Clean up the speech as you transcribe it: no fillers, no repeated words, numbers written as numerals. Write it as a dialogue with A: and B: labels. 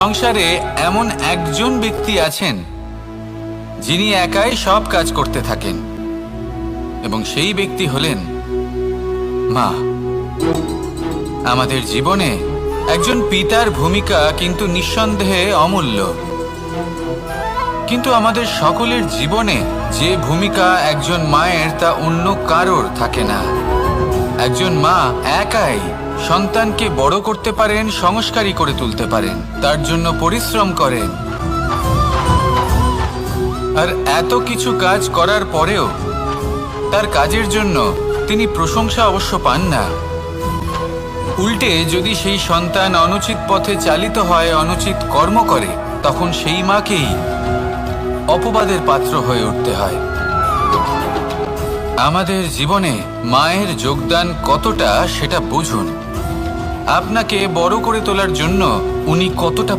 A: সংসারে এমন একজন ব্যক্তি আছেন যিনি একাই সব কাজ করতে থাকেন, এবং সেই ব্যক্তি হলেন মা। আমাদের জীবনে একজন পিতার ভূমিকা কিন্তু নিঃসন্দেহে অমূল্য, কিন্তু আমাদের সকলের জীবনে যে ভূমিকা একজন মায়ের তা অন্য কারোর থাকে না। একজন মা একাই সন্তানকে বড় করতে পারেন, সংস্কারী করে তুলতে পারেন, তার জন্য পরিশ্রম করেন। আর এত কিছু কাজ করার পরেও তার কাজের জন্য তিনি প্রশংসা অবশ্য পান না। উল্টে যদি সেই সন্তান অনুচিত পথে চালিত হয়, অনুচিত কর্ম করে, তখন সেই মাকেই অপবাদের পাত্র হয়ে উঠতে হয়। আমাদের জীবনে মায়ের যোগদান কতটা সেটা বুঝুন। আপনাকে বড় করে তোলার জন্য উনি কতটা